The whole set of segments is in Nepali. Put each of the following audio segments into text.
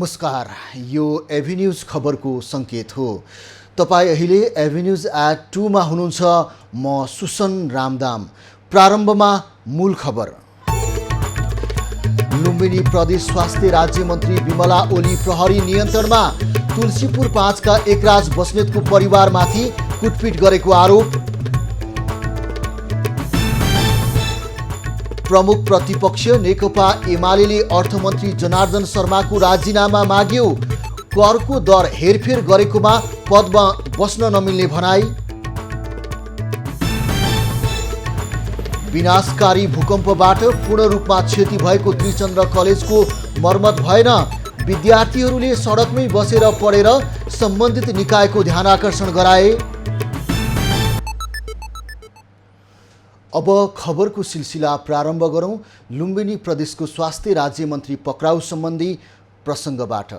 नमस्कार, यो एभिन्यूज खबरको सङ्केत हो। तपाईँ अहिले एभिन्यूज एट 2 मा हुनुहुन्छ। म सुसन रामदाम। प्रारम्भमा मूल खबर। लुम्बिनी प्रदेश स्वास्थ्य राज्य मन्त्री विमला ओली प्रहरी नियन्त्रणमा। तुलसीपुर 5 का एकराज बस्नेतको परिवारमाथि कुटपिट गरेको आरोप। प्रमुख प्रतिपक्ष नेकपा एमाले अर्थमन्त्री जनार्दन शर्माको राजीनामा माग्यो। करको दर हेरफेर गरेकोमा पदमा बस्न नमिल्ने भनाई। विनाशकारी भूकम्पबाट पूर्ण रूपमा क्षति भएको त्रिचन्द्र कलेजको मर्मत भएन। विद्यार्थीहरूले सडकमै बसेर पढेर सम्बन्धित निकायको ध्यानाकर्षण गराए। अब खबरको सिलसिला प्रारम्भ गरौँ। लुम्बिनी प्रदेशको स्वास्थ्य राज्य मन्त्री पक्राउ सम्बन्धी प्रसङ्गबाट।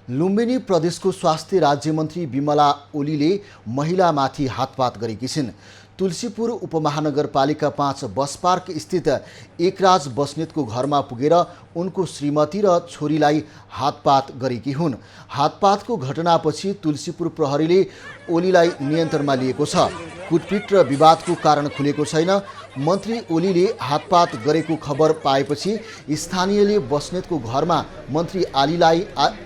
लुम्बिनी प्रदेशको स्वास्थ्य राज्य मन्त्री विमला ओलीले महिलामाथि हातपात गरेकी छिन्। तुलसीपुर उपमहानगरपालिका 5 बस पार्क स्थित एकराज बस्नेतको घरमा पुगेर उनको श्रीमती र छोरीलाई हातपात गरेकी हुन्। हातपातको घटनापछि तुलसीपुर प्रहरीले ओलीलाई नियन्त्रणमा लिएको छ। कुटपिट र विवादको कारण खुलेको छैन। मन्त्री ओलीले हातपात गरेको खबर पाएपछि स्थानीयले बस्नेतको घरमा मन्त्री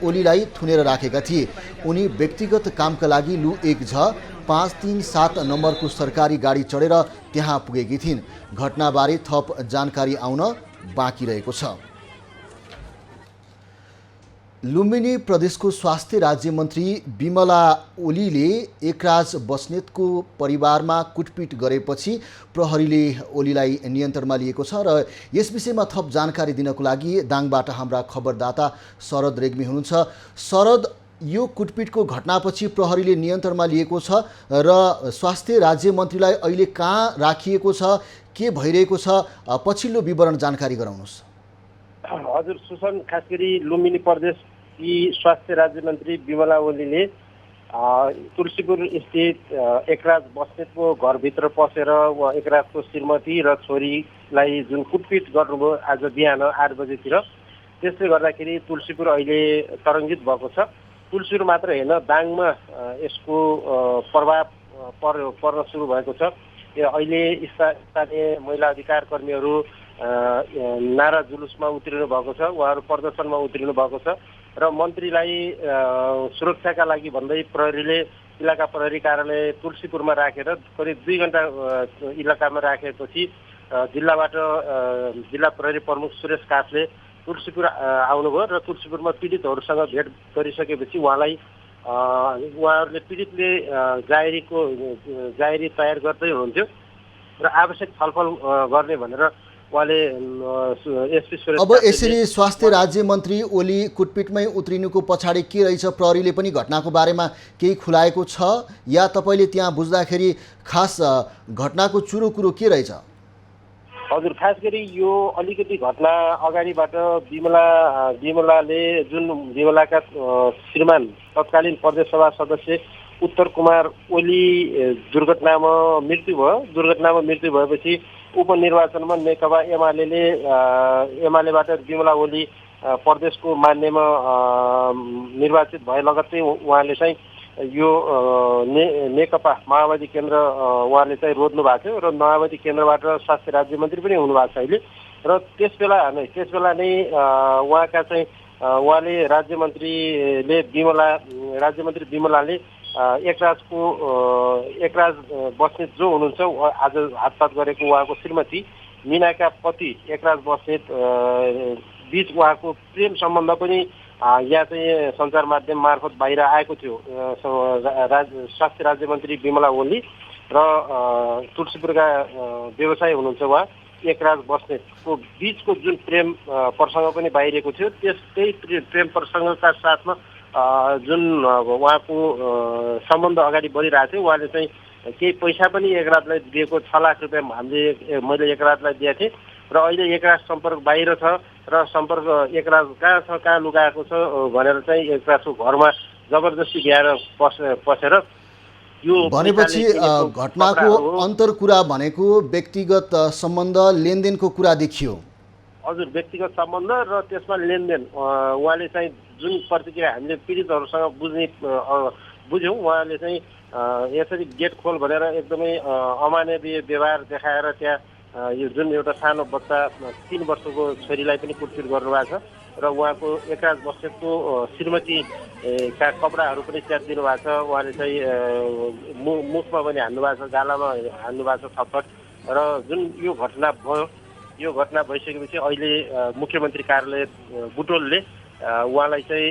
ओलीलाई थुनेर राखेका थिए। उनी व्यक्तिगत कामका लागि लु 1J537 नम्बरको सरकारी गाडी चढेर त्यहाँ पुगेकी थिइन्। घटनाबारे थप जानकारी आउन बाँकी रहेको छ। लुम्बिनी प्रदेशको स्वास्थ्य राज्य मन्त्री विमला ओलीले एकराज बस्नेतको परिवारमा कुटपिट गरेपछि प्रहरीले ओलीलाई नियन्त्रणमा लिएको छ र यस विषयमा थप जानकारी दिनको लागि दाङबाट हाम्रा खबरदाता शरद रेग्मी हुनुहुन्छ। शरद, यो कुटपिटको घटनापछि प्रहरीले नियन्त्रणमा लिएको छ र स्वास्थ्य राज्य मन्त्रीलाई अहिले कहाँ राखिएको छ, के भइरहेको छ, पछिल्लो विवरण जानकारी गराउनुहोस्। हजुर सुसन, खास गरी लुम्बिनी प्रदेश स्वास्थ्य राज्य मन्त्री विमला ओलीले तुलसीपुर स्थित एकराज बस्नेतको घरभित्र पसेर एकराजको श्रीमती र छोरीलाई जुन कुटपिट गर्नुभयो आज बिहान 8 बजेतिर, त्यसले गर्दाखेरि तुलसीपुर अहिले तरङ्गित भएको छ। तुलसीपुर मात्र होइन, दाङमा यसको प्रभाव पर्न सुरु भएको छ। अहिले स्थानीय महिला अधिकार कर्मीहरू नारा जुलुसमा उत्रिनु भएको छ, उहाँहरू प्रदर्शनमा उत्रिनु भएको छ र मन्त्रीलाई सुरक्षाका लागि भन्दै प्रहरीले इलाका प्रहरी कार्यालय तुलसीपुरमा राखेर करिब 2 घण्टा इलाकामा राखेपछि जिल्लाबाट जिल्ला प्रहरी प्रमुख सुरेश काफले तुलसीपुर आउनुभयो र तुलसीपुरमा पीडितहरूसँग भेट गरिसकेपछि उहाँहरूले पीडितले जाहेरी तयार गर्दै हुनुहुन्थ्यो र आवश्यक छलफल गर्ने भनेर उहाँले अब यसरी स्वास्थ्य राज्य मन्त्री ओली कुटपिटमै उत्रिनुको पछाडि के रहेछ? प्रहरीले पनि घटनाको बारेमा केही खुलाएको छ या तपाईँले त्यहाँ बुझ्दाखेरि खास घटनाको चुरो कुरो के रहेछ? हजुर, खास गरी यो अलिकति घटना अगाडिबाट विमलाले जुन विमलाका श्रीमान तत्कालीन प्रदेश सभा सदस्य उत्तर कुमार ओली दुर्घटनामा मृत्यु भयो। दुर्घटनामा मृत्यु भएपछि उपनिर्वाचनमा नेकपा एमालेबाट विमला ओली प्रदेशको मान्यमा निर्वाचित भए लगत्तै उहाँले चाहिँ यो नेकपा माओवादी केन्द्र उहाँले चाहिँ रोज्नु भएको थियो र माओवादी केन्द्रबाट स्वास्थ्य राज्य मन्त्री पनि हुनुभएको छ अहिले। र त्यसबेला नै उहाँका चाहिँ उहाँले राज्य मन्त्री विमलाले एकराज बस्नेत जो हुनुहुन्छ आज हातपात गरेको उहाँको श्रीमती मिनाका पति एकराज बस्नेत बीच उहाँको प्रेम सम्बन्ध पनि यहाँ चाहिँ सञ्चार माध्यम मार्फत बाहिर आएको थियो। स्वास्थ्य राज्य मन्त्री विमला ओली र तुलसीपुरका व्यवसायी हुनुहुन्छ उहाँ एकराज बस्नेतको बीचको जुन प्रेम प्रसङ्ग पनि बाहिरिएको थियो। त्यही प्रेम प्रसङ्गका साथमा जुन उहाँको सम्बन्ध अगाडि बढिरहेको थियो, उहाँले चाहिँ केही पैसा पनि एकराजलाई दिएको 6 लाख रुपियाँ मैले एकराजलाई दिएको थिएँ र अहिले एकराज सम्पर्क बाहिर छ र सम्पर्क एकराज कहाँ लुकाएको छ भनेर चाहिँ एकराजको घरमा जबरजस्ती ल्याएर पसेर यो भनेपछि घटनाको अन्तर कुरा भनेको व्यक्तिगत सम्बन्ध लेनदेनको कुरा देखियो। हजुर व्यक्तिगत सम्बन्ध र त्यसमा लेनदेन उहाँले चाहिँ जुन प्रतिक्रिया हामीले पीडितहरूसँग बुझ्यौँ, उहाँले चाहिँ यसरी गेट खोल भनेर एकदमै अमानवीय व्यवहार देखाएर त्यहाँ यो जुन एउटा सानो बच्चा 3 वर्षको छोरीलाई पनि कुटपिट गर्नुभएको छ र उहाँको एकराज बस्नेतको श्रीमती का कपडाहरू पनि च्यातिदिनु भएको छ। उहाँले चाहिँ मुखमा पनि हान्नु भएको छ, गालामा हान्नु भएको छ थप्पड। र जुन यो घटना भयो, यो घटना भइसकेपछि अहिले मुख्यमन्त्री कार्यालय बुटोलले उहाँलाई चाहिँ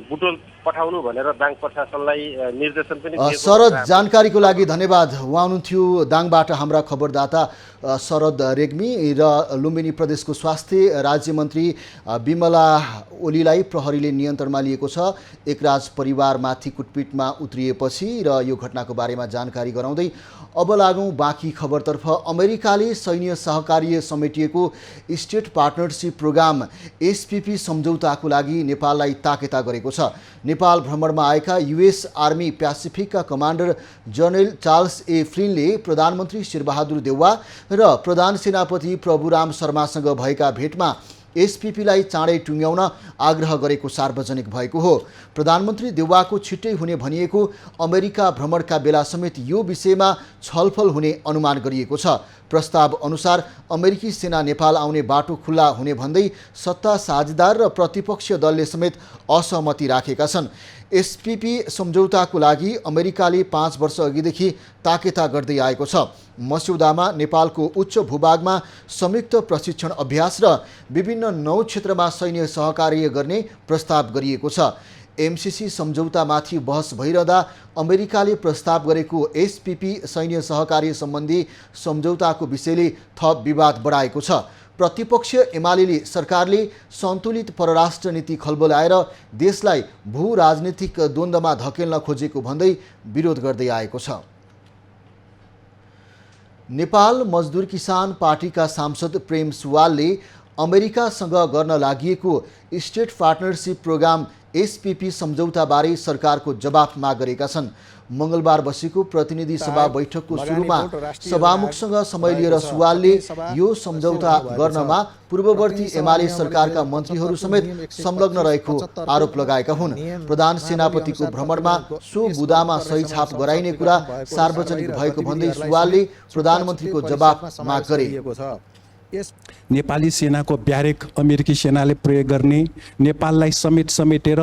बुटोल पठाउनु भनेर दाङ प्रशासनलाई निर्देशन पनि दिएको छ। शरद, जानकारीको लागि धन्यवाद। उहाँ हुनुहुन्थ्यो दाङबाट हाम्रा खबरदाता शरद रेग्मी। र लुम्बिनी प्रदेशको स्वास्थ्य राज्य मन्त्री बिमला ओलीलाई प्रहरीले नियन्त्रणमा लिएको छ एकराज परिवारमाथि कुटपिटमा उत्रिएपछि। र यो घटनाको बारेमा जानकारी गराउँदै अब लागौँ बाँकी खबरतर्फ। अमेरिकाले सैन्य सहकार्य समेटिएको स्टेट पार्टनरसिप प्रोग्राम एसपीपी सम्झौताको लागि नेपाललाई ताकेता गरेको छ। नेपाल भ्रमणमा आएका युएस आर्मी प्यासिफिकका कमान्डर जनरल चार्ल्स ए फ्लिनले प्रधानमन्त्री शेरबहादुर देउवा र प्रधान सेनापति प्रभुराम शर्मासँग भएका भेटमा एसपीपीलाई चाँडै टुङ्ग्याउन आग्रह गरेको सार्वजनिक भएको हो। प्रधानमन्त्री देउवाको छिट्टै हुने भनिएको अमेरिका भ्रमणका बेला समेत यो विषयमा छलफल हुने अनुमान गरिएको छ। प्रस्ताव अनुसार अमेरिकी सेना नेपाल आउने बाटो खुल्ला हुने भन्दै सत्ता साझेदार र प्रतिपक्षीय दलले समेत असहमति राखेका छन्। एसपीपी सम्झौताको लागि अमेरिकाले 5 वर्ष अघिदेखि ताकेता गर्दै आएको छ। मस्यौदामा नेपालको उच्च भूभागमा संयुक्त प्रशिक्षण अभ्यास र विभिन्न 9 क्षेत्रमा सैन्य सहकार्य गर्ने प्रस्ताव गरिएको छ। एमसीसी सम्झौतामाथि बहस भइरहँदा अमेरिकाले प्रस्ताव गरेको एसपीपी सैन्य सहकार्य सम्बन्धी सम्झौताको विषयले थप विवाद बढाएको छ। प्रतिपक्षीय एमाले सरकारले सन्तुलित परराष्ट्र नीति खलबलाएर देशलाई भू राजनीतिक द्वन्द्वमा धकेल्न खोजेको भन्दै विरोध गर्दै आएको छ। नेपाल मजदुर किसान पार्टीका सांसद प्रेम सुवालले अमेरिकासँग गर्न लागि स्टेट पार्टनरसिप प्रोग्राम एसपीपी सम्झौताबारे सरकारको जवाफ माग गरेका छन्। मंगलबार बसेको प्रतिनिधि सभा बैठकको सुरुमा सभामुखसँग समय लिएर सुवालले यो सम्झौता गर्नमा पूर्ववर्ती एमाले सरकारका मन्त्रीहरू समेत संलग्न रहेको आरोप लगाएका हुन्। प्रधान सेनापतिको भ्रमणमा सो बुदामा सही छाप गराइने कुरा सार्वजनिक भएको भन्दै सुवालले प्रधानमन्त्रीको जवाफ माग गरे। नेपाली सेनाको ब्यारेक अमेरिकी सेनाले प्रयोग गर्ने, नेपाललाई समेटेर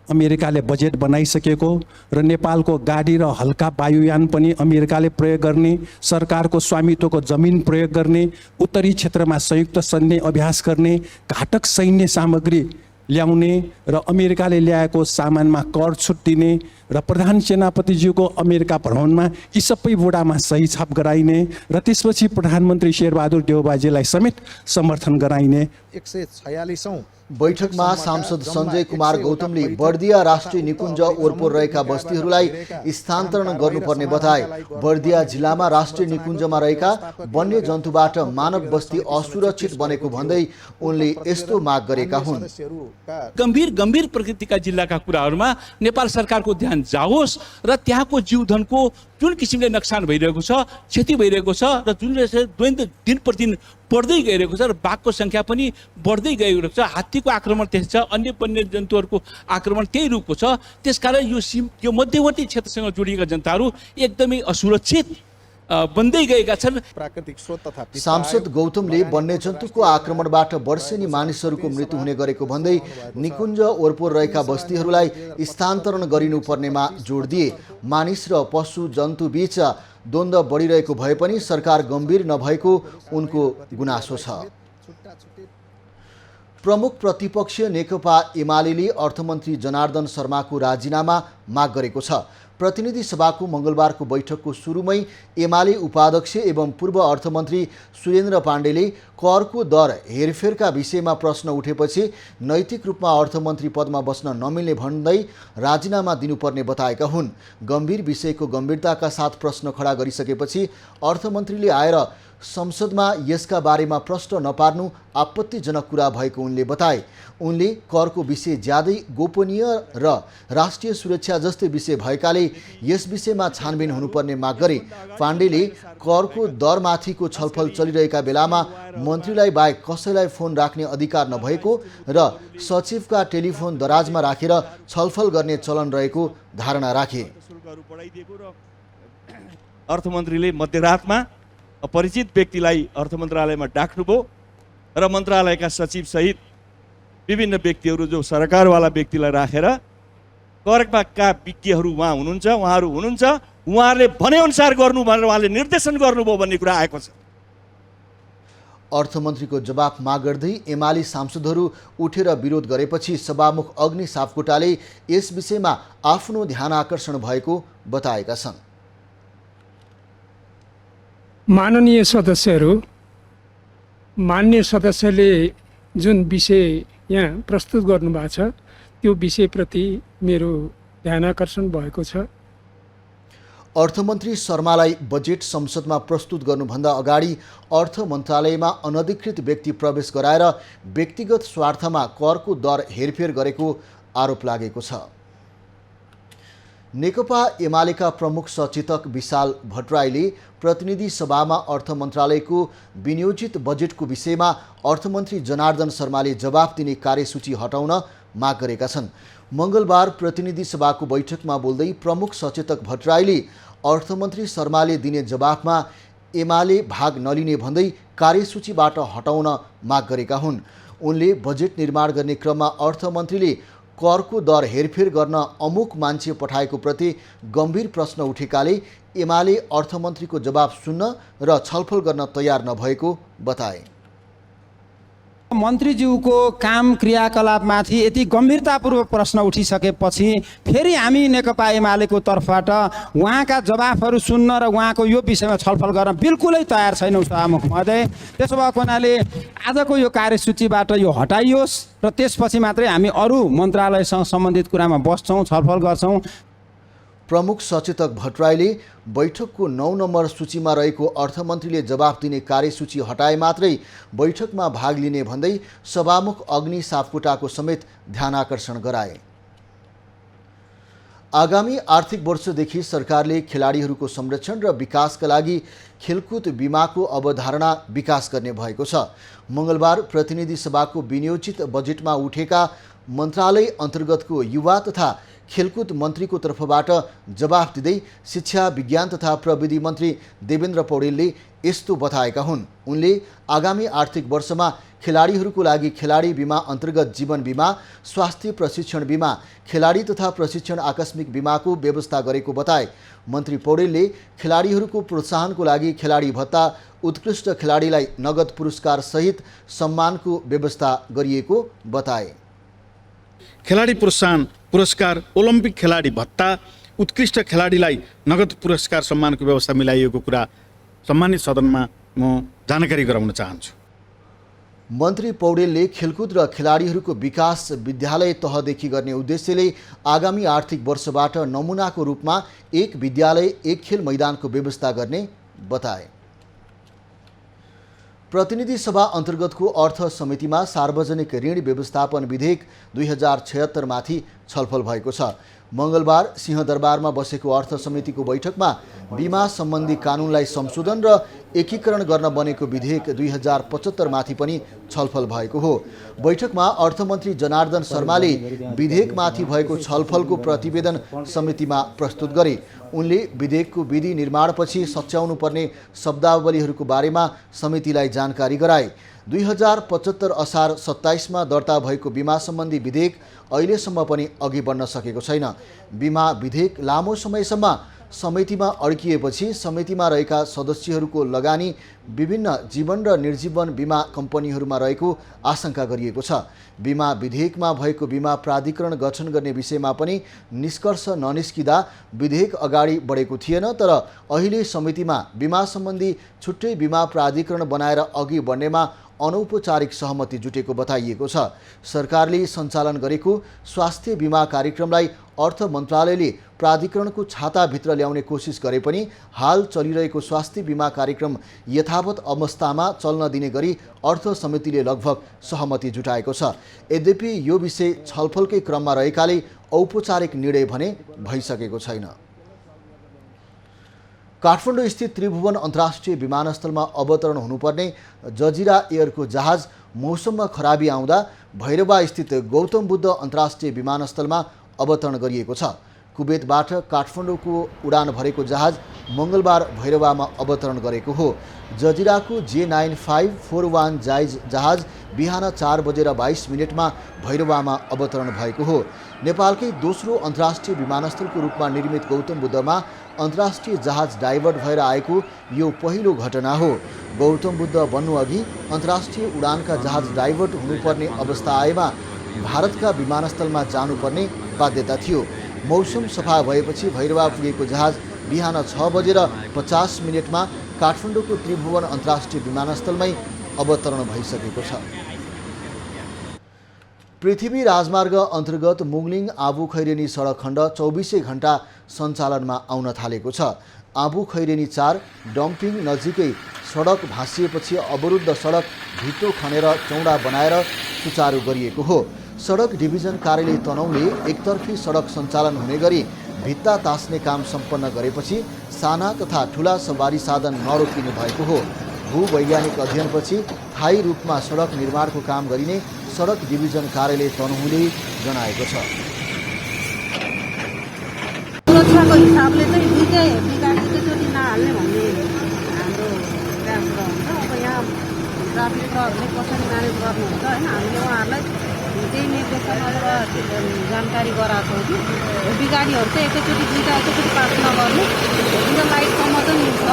अमेरिकाले बजेट बनाइसकेको र नेपालको गाडी र हल्का वायुयान पनि अमेरिकाले प्रयोग गर्ने, सरकारको स्वामित्वको जमिन प्रयोग गर्ने, उत्तरी क्षेत्रमा संयुक्त सैन्य अभ्यास गर्ने, घातक सैन्य सामग्री ल्याउने र अमेरिकाले ल्याएको सामानमा कर छुट दिने र प्रधान सेनापतिज्यूको अमेरिका भ्रमणमा यी सबै बुडामा सही छाप गराइने र त्यसपछि प्रधानमन्त्री शेरबहादुर देउवाजीलाई समेत समर्थन गराइने। 146औं बैठकमा सांसद सञ्जय कुमार गौतमले बर्दिया राष्ट्रिय निकुञ्ज ओरपोर रहेका बस्तीहरूलाई स्थानान्तरण गर्नुपर्ने बताए। बर्दिया जिल्लामा राष्ट्रिय निकुञ्जमा रहेका वन्य जन्तुबाट मानव बस्ती असुरक्षित बनेको भन्दै उनले यस्तो माग गरेका हुन्। गम्भीर प्रकृतिका जिल्लाका कुराहरूमा नेपाल सरकारको ध्यान जाओस् र त्यहाँको जीवधनको जुन किसिमले नोक्सान भइरहेको छ, क्षति भइरहेको छ र जुन दिन प्रतिदिन बढ्दै गइरहेको छ र बाघको सङ्ख्या पनि बढ्दै गइरहेको छ, हात्तीको आक्रमण त्यस्तै छ, अन्य वन्य जन्तुहरूको आक्रमण त्यही रूपको छ। त्यसकारण यो मध्यवर्ती क्षेत्रसँग जोडिएका जनताहरू एकदमै असुरक्षित बन्दै गएका छन्। प्राकृतिक स्रोत तथा सांसद गौतमले वन्यजन्तुको आक्रमणबाट वर्षेनी मानिसहरूको मृत्यु हुने गरेको भन्दै निकुञ्ज ओरपोर रहेका बस्तीहरूलाई स्थानान्तरण गरिनुपर्नेमा जोड दिए। मानिस र पशु जन्तु बीच द्वन्द्व बढिरहेको भए पनि सरकार गम्भीर नभएको उनको गुनासो छ। प्रमुख प्रतिपक्षीय नेकपा एमाले अर्थमन्त्री जनार्दन शर्माको राजीनामा माग गरेको छ। प्रतिनिधि सभाको मंगलबारको बैठकको सुरुमै एमाले उपाध्यक्ष एवं पूर्व अर्थमन्त्री सुरेन्द्र पाण्डेले करको दर हेरफेरका विषयमा प्रश्न उठेपछि नैतिक रूपमा अर्थमन्त्री पदमा बस्न नमिल्ने भन्दै राजीनामा दिनुपर्ने बताएका हुन्। गम्भीर विषयको गम्भीरताका साथ प्रश्न खडा गरिसकेपछि अर्थमन्त्रीले आएर संसदमा यसका बारेमा प्रश्न नपार्नु आपत्तिजनक कुरा भएको उनले बताए। उनले करको विषय ज्यादै गोपनीय र राष्ट्रिय सुरक्षा जस्तै विषय भएकाले यस विषयमा छानबिन हुनुपर्ने माग गरे। पाण्डेले करको दरमाथिको छलफल चलिरहेका बेलामा मन्त्रीलाई बाहेक कसैलाई फोन राख्ने अधिकार नभएको र सचिवका टेलिफोन दराजमा राखेर छलफल गर्ने चलन रहेको धारणा राखे। अर्थमन्त्रीले मध्यरातमा अपरिचित व्यक्तिलाई अर्थ मन्त्रालयमा डाक्नुभयो र मन्त्रालयका सचिव सहित विभिन्न व्यक्तिहरू जो सरकारवाला व्यक्तिलाई राखेर करका विज्ञहरू उहाँहरू हुनुहुन्छ उहाँहरूले भनेअनुसार गर्नु भनेर उहाँले निर्देशन गर्नुभयो भन्ने कुरा आएको छ। अर्थमन्त्रीको जवाफ माग गर्दै एमाले सांसदहरू उठेर विरोध गरेपछि सभामुख अग्नि सापकोटाले यस विषयमा आफ्नो ध्यान आकर्षण भएको बताएका छन्। माननीय सदस्यहरू, मान्य सदस्यले जुन विषय यहाँ प्रस्तुत गर्नुभएको छ त्यो विषयप्रति मेरो ध्यान आकर्षण भएको छ। अर्थमन्त्री शर्मालाई बजेट संसदमा प्रस्तुत गर्नुभन्दा अगाडि अर्थ मन्त्रालयमा अनधिकृत व्यक्ति प्रवेश गराएर व्यक्तिगत स्वार्थमा करको दर हेरफेर गरेको आरोप लागेको छ। नेकपा एमालेका प्रमुख सचेतक विशाल भट्टराईले प्रतिनिधि सभामा अर्थ मन्त्रालयको विनियोजित बजेटको विषयमा अर्थमन्त्री जनार्दन शर्माले जवाफ दिने कार्यसूची हटाउन माग गरेका छन्। मङ्गलबार प्रतिनिधि सभाको बैठकमा बोल्दै प्रमुख सचेतक भट्टराईले अर्थमन्त्री शर्माले दिने जवाफमा एमाले भाग नलिने भन्दै कार्यसूचीबाट हटाउन माग गरेका हुन्। उनले बजेट निर्माण गर्ने क्रममा अर्थमन्त्रीले करको दर हेरफेर गर्न अमुक मान्छे पठाएको प्रति गम्भीर प्रश्न उठेकाले एमाले अर्थमन्त्रीको जवाब सुन्न र छलफल गर्न तयार नभएको बताए। मन्त्रीज्यूको काम क्रियाकलापमाथि यति गम्भीरतापूर्वक प्रश्न उठिसकेपछि फेरि हामी नेकपा एमालेको तर्फबाट उहाँका जवाफहरू सुन्न र उहाँको यो विषयमा छलफल गर्न बिल्कुलै तयार छैनौँ सभामुख महोदय। त्यसो भएको हुनाले आजको यो कार्यसूचीबाट यो हटाइयोस् र त्यसपछि मात्रै हामी अरू मन्त्रालयसँग सम्बन्धित कुरामा बस्छौँ, छलफल गर्छौँ। प्रमुख सचेतक भट्टराईले बैठकको 9 नम्बर सूचीमा रहेको अर्थमन्त्रीले जवाफ दिने कार्यसूची हटाए मात्रै बैठकमा भाग लिने भन्दै सभामुख अग्नि सापकोटाको समेत ध्यान आकर्षण गराए। आगामी आर्थिक वर्षदेखि सरकारले खेलाडीहरूको संरक्षण र विकासका लागि खेलकुद बीमाको अवधारणा विकास गर्ने भएको छ। मङ्गलबार प्रतिनिधि सभाको विनियोजित बजेटमा उठेका मन्त्रालय अन्तर्गतको युवा तथा खेलकुद मन्त्रीको तर्फबाट जवाफ दिँदै शिक्षा विज्ञान तथा प्रविधि मन्त्री देवेन्द्र पौडेलले यस्तो बताएका हुन्। उनले आगामी आर्थिक वर्षमा खेलाडीहरूको लागि खेलाडी बीमा अन्तर्गत जीवन बीमा, स्वास्थ्य प्रशिक्षण बीमा, खेलाडी तथा प्रशिक्षण आकस्मिक बीमाको व्यवस्था गरेको बताए। मन्त्री पौडेलले खेलाडीहरूको प्रोत्साहनको लागि खेलाडी भत्ता, उत्कृष्ट खेलाडीलाई नगद पुरस्कार सहित सम्मानको व्यवस्था गरिएको बताए। खेलाडी प्रोत्साहन पुरस्कार, ओलम्पिक खेलाडी भत्ता, उत्कृष्ट खेलाडीलाई नगद पुरस्कार सम्मानको व्यवस्था मिलाइएको कुरा सम्मानित सदनमा म जानकारी गराउन चाहन्छु। मन्त्री पौडेलले खेलकुद र खेलाडीहरूको विकास विद्यालय तहदेखि गर्ने उद्देश्यले आगामी आर्थिक वर्षबाट नमुनाको रूपमा एक विद्यालय एक खेल मैदानको व्यवस्था गर्ने बताए। प्रतिनिधि सभा अन्तर्गतको अर्थ समितिमा सार्वजनिक ऋण व्यवस्थापन विधेयक 2076 माथि छलफल भएको छ। मङ्गलबार सिंहदरबारमा बसेको अर्थ समितिको बैठकमा बीमा सम्बन्धी कानुनलाई संशोधन र एकीकरण गर्न बनेको विधेयक 2075 माथि पनि छलफल भएको हो। बैठकमा अर्थमन्त्री जनार्दन शर्माले विधेयकमाथि भएको छलफलको प्रतिवेदन समितिमा प्रस्तुत गरे। उनले विधेयकको विधि निर्माणपछि सच्याउनु पर्ने शब्दावलीहरूको बारेमा समितिलाई जानकारी गराए। 2075 असार 27 मा दर्ता भएको बीमा सम्बन्धी विधेयक अहिलेसम्म पनि अघि बढ्न सकेको छैन। बीमा विधेयक लामो समयसम्म समितिमा अड्किएपछि समितिमा रहेका सदस्यहरूको लगानी विभिन्न जीवन र निर्जीवन बीमा कम्पनीहरूमा रहेको आशंका गरिएको छ। बीमा विधेयकमा भएको बीमा प्राधिकरण गठन गर्ने विषयमा पनि निष्कर्ष ननिस्किँदा विधेयक अगाडि बढेको थिएन। तर अहिले समितिमा बीमा सम्बन्धी छुट्टै बीमा प्राधिकरण बनाएर अघि बढ्नेमा अनौपचारिक सहमति जुटेको बताइएको छ। सरकारले सञ्चालन गरेको स्वास्थ्य बिमा कार्यक्रमलाई अर्थ मन्त्रालयले प्राधिकरणको छाताभित्र ल्याउने कोसिस गरे पनि हाल चलिरहेको स्वास्थ्य बिमा कार्यक्रम यथावत अवस्थामा चल्न दिने गरी अर्थ समितिले लगभग सहमति जुटाएको छ। यद्यपि यो विषय छलफलकै क्रममा रहेकाले औपचारिक निर्णय भने भइसकेको छैन। काठमाडौँ स्थित त्रिभुवन अन्तर्राष्ट्रिय विमानस्थलमा अवतरण हुनुपर्ने जजिरा एयरको जहाज मौसममा खराबी आउँदा भैरवा स्थित गौतम बुद्ध अन्तर्राष्ट्रिय विमानस्थलमा अवतरण गरिएको छ। कुवेतबाट काठमाडौँको उडान भरेको जहाज मङ्गलबार भैरवामा अवतरण गरेको हो। जजिराको J9541 जहाज बिहान 4:22 भैरवामा अवतरण भएको हो। नेपालकै दोस्रो अन्तर्राष्ट्रिय विमानस्थलको रूपमा निर्मित गौतम बुद्धमा अन्तर्राष्ट्रिय जहाज डाइभर्ट भएर आएको यो पहिलो घटना हो। गौतम बुद्ध बन्नुअघि अन्तर्राष्ट्रिय उडानका जहाज डाइभर्ट हुनुपर्ने अवस्था आएमा भारतका विमानस्थलमा जानुपर्ने बाध्यता थियो। मौसम सफा भएपछि भैरवा पुगेको जहाज बिहान 6:50 काठमाडौँको त्रिभुवन अन्तर्राष्ट्रिय विमानस्थलमै अवतरण भइसकेको छ। पृथ्वी राजमार्ग अन्तर्गत मुङलिङ आबु खैरेनी सडक खण्ड 24 घण्टा सञ्चालनमा आउन थालेको छ। आबु खैरेनी 4 डम्पिङ नजिकै सडक भाँसिएपछि अवरुद्ध सडक भित्तो खनेर चौडा बनाएर सुचारू गरिएको हो। सडक डिभिजन कार्यालय तनहुँले एकतर्फी सडक सञ्चालन हुने गरी भित्ता तास्ने काम सम्पन्न गरेपछि साना तथा ठुला सवारी साधन नरोकिने भएको हो। भूवैज्ञानिक अध्ययनपछि स्थायी रूपमा सडक निर्माणको काम गरिने सडक डिभिजन कार्यालय तनहुँले जनाएको छ। सुरक्षाको हिसाबले चाहिँ दुईटै बिगाडी एकैचोटि नहाल्ने भन्ने हाम्रो प्रयास रहन्छ। अब यहाँ ट्राफिक प्रहरीले कसरी म्यानेज गर्नुहुन्छ होइन, हामीले उहाँहरूलाई त्यही निर्देशन अथवा जानकारी गराएको हो कि बिगाडीहरू चाहिँ एकैचोटि दुईवटा एकैचोटि पास नगर्नु, लाइटसम्म चाहिँ मिल्छ।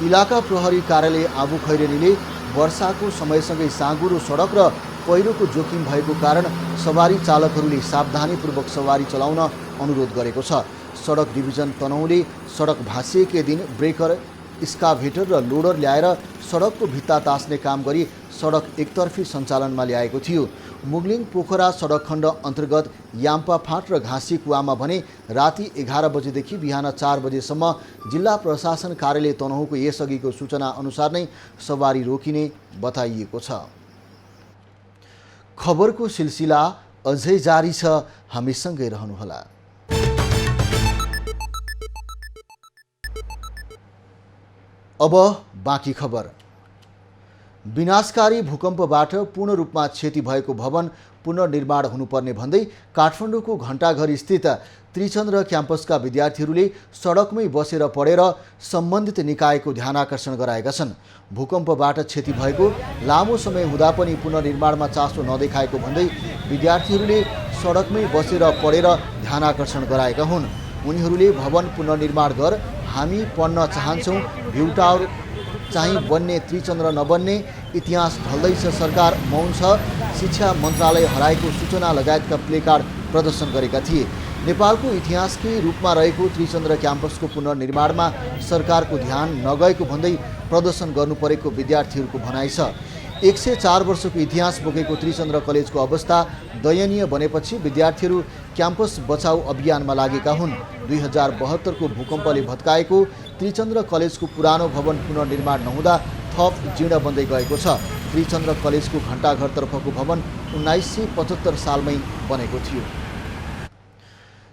इलाका प्रहरी कार्यालय आबु खैरेनीले वर्षाको समयसँगै साँघुरो सडक र पहिरोको जोखिम भएको कारण सवारी चालकहरूले सावधानीपूर्वक सवारी चलाउन अनुरोध गरेको छ। सडक डिभिजन तनहुँले सडक भाँसिएकै दिन ब्रेकर, स्काभेटर र लोडर ल्याएर सडकको भित्ता तास्ने काम गरी सडक एकतर्फी सञ्चालनमा ल्याएको थियो। मुगलिङ पोखरा सडक खण्ड अन्तर्गत याम्पाफाँट र घाँसी कुवामा भने राति 11 बजेदेखि बिहान 4 बजेसम्म जिल्ला प्रशासन कार्यालय तनहुँको यसअघिको सूचना अनुसार नै सवारी रोकिने बताइएको छ। खबरको सिलसिला अझै जारी छ, हामीसँगै रहनुहोला। अब बाँकी खबर। विनाशकारी भूकम्पबाट पूर्ण रूपमा क्षति भएको भवन पुनर्निर्माण हुनुपर्ने भन्दै काठमाडौँको घण्टाघर स्थित त्रिचन्द्र क्याम्पसका विद्यार्थीहरूले सडकमै बसेर पढेर सम्बन्धित निकायको ध्यानाकर्षण गराएका छन्। भूकम्पबाट क्षति भएको लामो समय हुँदा पनि पुनर्निर्माणमा चासो नदेखाएको भन्दै विद्यार्थीहरूले सडकमै बसेर पढेर ध्यानाकर्षण गराएका हुन्। उनीहरूले भवन पुनर्निर्माण गर हामी पढ्न चाहन्छौँ, भ्यू टावर चाहिँ बन्ने, त्रिचन्द्र नबन्ने, इतिहास ढल्दैछ, सरकार मौन छ, शिक्षा मन्त्रालय हराएको सूचना लगायतका प्लेकार्ड प्रदर्शन गरेका थिए। नेपालको इतिहासकै रूपमा रहेको त्रिचन्द्र क्याम्पसको पुनर्निर्माणमा सरकारको ध्यान नगएको भन्दै प्रदर्शन गर्नु परेको विद्यार्थीहरूको भनाइ छ। 104 वर्षको इतिहास बोकेको त्रिचन्द्र कलेजको अवस्था दयनीय बनेपछि विद्यार्थीहरू क्याम्पस बचाउ अभियानमा लागेका हुन्। 2072 को भूकम्पले भत्काएको त्रिचन्द्र कलेजको पुरानो भवन पुनर्निर्माण नहुँदा थप जीर्ण बन्दै गएको छ। त्रिचन्द्र कलेजको घण्टाघरतर्फको भवन 1975 सालमै बनेको थियो।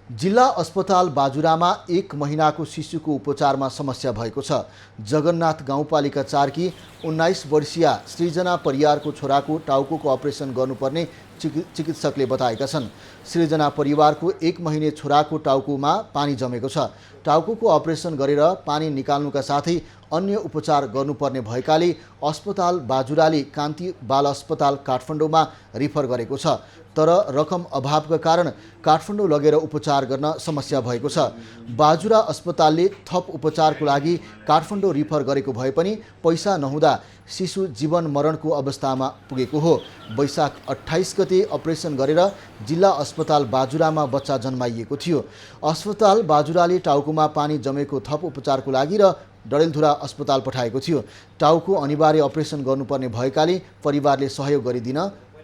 जिल्ला अस्पताल बाजुरामा 1 महिनाको शिशुको उपचारमा समस्या भएको छ। जगन्नाथ गाउँपालिका 4 की 19 वर्षीय सृजना परियारको छोराको टाउकोको अपरेसन गर्नुपर्ने चिकित्सकले बताएका छन्। सृजना परिवारको 1 महिने छोराको टाउकोमा पानी जमेको छ। टाउकोको अपरेसन गरेर पानी निकाल्नुका साथै अन्य उपचार गर्नुपर्ने भएकाले अस्पताल बाजुराले कान्ति बाल अस्पताल काठमाडौँमा रिफर गरेको छ। तर रकम अभावका कारण काठमाडौँ लगेर उपचार गर्न समस्या भएको छ। बाजुरा अस्पतालले थप उपचारको लागि काठमाडौँ रिफर गरेको भए पनि पैसा नहुँदा शिशु जीवन मरणको अवस्थामा पुगेको हो। वैशाख 28 गते अपरेसन गरेर जिल्ला अस्पताल बाजुरामा बच्चा जन्माइएको थियो। अस्पताल बाजुराले टाउकोमा पानी जमेको थप उपचारको लागि र डडेलधुरा अस्पताल पठाएको थियो। टाउको अनिवार्य अपरेसन गर्नुपर्ने भएकाले परिवारले सहयोग गरिदिन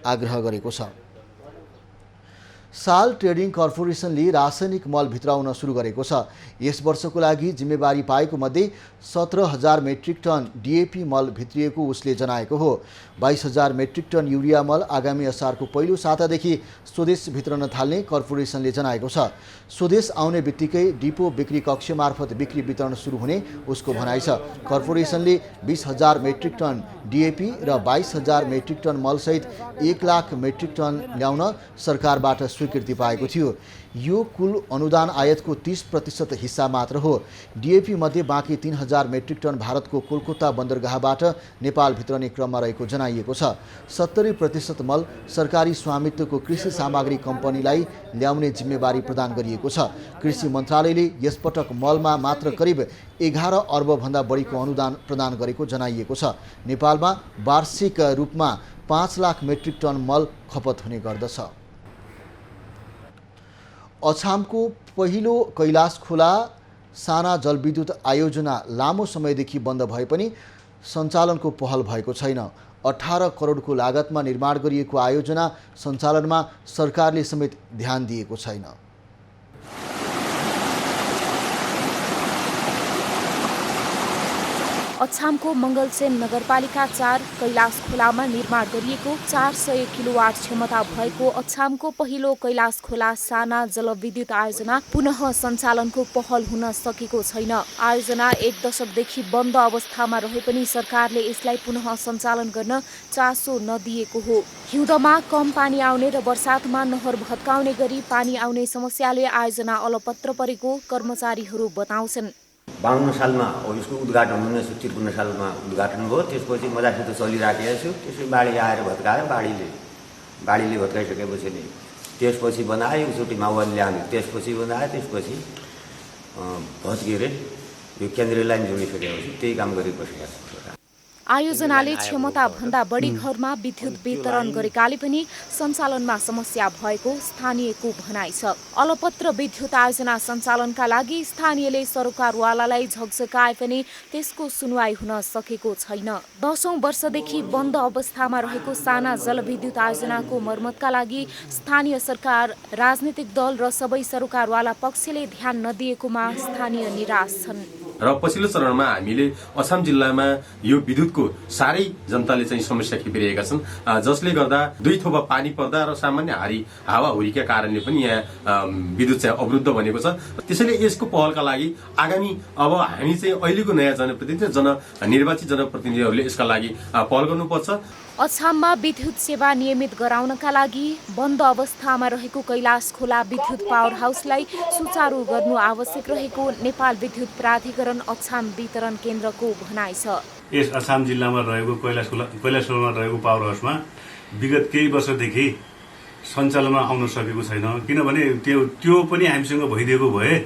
आग्रह गरेको छ। साल ट्रेडिङ कर्पोरेसनले रासायनिक मल भित्राउन सुरु गरेको छ। यस वर्षको लागि जिम्मेवारी पाएको मध्ये 17,000 मेट्रिक टन डिएपी मल भित्रिएको उसले जनाएको हो। 22,000 मेट्रिक टन युरिया मल आगामी असारको पहिलो सातादेखि स्वदेश भित्रन थाल्ने कर्पोरेसनले जनाएको छ। स्वदेश आउने बित्तिकै डिपो बिक्री कक्ष मार्फत बिक्री वितरण सुरु हुने उसको भनाइ छ। कर्पोरेसनले 20,000 मेट्रिक टन डिएपी र 22,000 मेट्रिक टन मलसहित 1 लाख मेट्रिक टन ल्याउन सरकारबाट स्वीकृति पाएको थियो। यो कुल अनुदान आयातको 30% हिस्सा मात्र हो। डिएपी मध्ये बाँकी 3,000 मेट्रिक टन भारतको कोलकाता बन्दरगाहबाट नेपाल भित्रने क्रममा रहेको जनाइएको छ। 70% मल सरकारी स्वामित्वको कृषि सामग्री कम्पनीलाई ल्याउने जिम्मेवारी प्रदान गरिएको छ। कृषि मन्त्रालयले यसपटक मलमा मात्र करिब 11 अर्बभन्दा बढीको अनुदान प्रदान गरेको जनाइएको छ। नेपालमा वार्षिक रूपमा 5 लाख मेट्रिक टन मल खपत हुने गर्दछ। अछामको पहिलो कैलाश खोला साना जलविद्युत आयोजना लामो समयदेखि बन्द भए पनि सञ्चालनको पहल भएको छैन। 18 करोडको लागतमा निर्माण गरिएको आयोजना सञ्चालनमा सरकारले समेत ध्यान दिएको छैन। अछामको मङ्गलसेन नगरपालिका 4 कैलाश खोलामा निर्माण गरिएको 400 किलोवाट क्षमता भएको अछामको पहिलो कैलाश खोला साना जलविद्युत आयोजना पुनः सञ्चालनको पहल हुन सकेको छैन। आयोजना 1 दशकदेखि बन्द अवस्थामा रहे पनि सरकारले यसलाई पुनः सञ्चालन गर्न चासो नदिएको हो। हिउँदमा कम पानी आउने र वर्षातमा नहर भत्काउने गरी पानी आउने समस्याले आयोजना अलपत्र परेको कर्मचारीहरू बताउँछन्। 52 सालमा यसको उद्घाटन 1953 सालमा उद्घाटन भयो। त्यसपछि मजासित चलिराखेको छु। त्यसपछि बाढी आएर भत्कायो। बाढीले भत्काइसकेपछि नै त्यसपछि बनायो। एकचोटि माओवादीले हान्यो, त्यसपछि बनायो। त्यसपछि भत्किएर यो केन्द्रीय लाइन जोडिसकेपछि त्यही काम गरिबसेका छ। आयोजनाले क्षमताभन्दा बढी घरमा विद्युत वितरण गरेकाले पनि सञ्चालनमा समस्या भएको स्थानीयको भनाइ छ। अलपत्र विद्युत आयोजना सञ्चालनका लागि स्थानीयले सरकारवालालाई झकझकाए पनि त्यसको सुनवाई हुन सकेको छैन। 10औं वर्षदेखि बन्द अवस्थामा रहेको साना जलविद्युत आयोजनाको मर्मतका लागि स्थानीय सरकार, राजनीतिक दल र सबै सरकारवाला पक्षले ध्यान नदिएकोमा स्थानीय निराश छन्। र पछिल्लो चरणमा हामीले अछाम जिल्लामा यो विद्युतको सारै जनताले चाहिँ समस्या खेपिरहेका छन्, जसले गर्दा 2 थोपा पानी पर्दा र सामान्य हावाहुरीका कारणले पनि यहाँ विद्युत चाहिँ अवरुद्ध बनेको छ। त्यसैले यसको पहलका लागि आगामी अब हामी चाहिँ अहिलेको नयाँ जनप्रतिनिधि निर्वाचित जनप्रतिनिधिहरूले यसका लागि पहल गर्नुपर्छ। अछाममा विद्युत सेवा नियमित गराउनका लागि बन्द अवस्थामा रहेको कैलाश खोला विद्युत पावर हाउसलाई सुचारू गर्नु आवश्यक रहेको नेपाल विद्युत प्राधिकरण अछाम वितरण केन्द्रको भनाइ छ। यस अछाम जिल्लामा रहेको कैलाश खोलामा रहेको पावर हाउसमा विगत केही वर्षदेखि सञ्चालनमा आउन सकेको छैन। किनभने त्यो पनि हामीसँग भइदिएको भए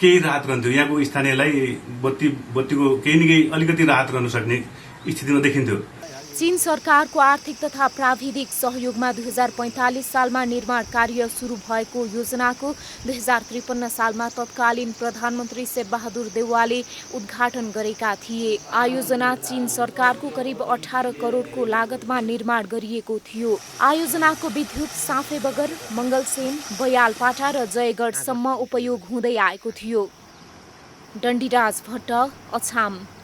केही राहत रहन्थ्यो। यहाँको स्थानीयलाई बत्तीको केही न केही अलिकति राहत रहन सक्ने स्थितिमा देखिन्थ्यो। चीन सरकारको आर्थिक तथा प्राविधिक सहयोगमा 2045 सालमा निर्माण कार्य सुरु भएको योजनाको 2053 सालमा तत्कालीन प्रधानमन्त्री शेरबहादुर देउवाले उद्घाटन गरेका थिए। आयोजना चीन सरकारको करिब 18 करोडको लागतमा निर्माण गरिएको थियो। आयोजनाको विद्युत साँफेबगर, मङ्गलसेन, बयालपाटा र जयगढसम्म उपयोग हुँदै आएको थियो। डन्डीराज भट्ट, अछाम।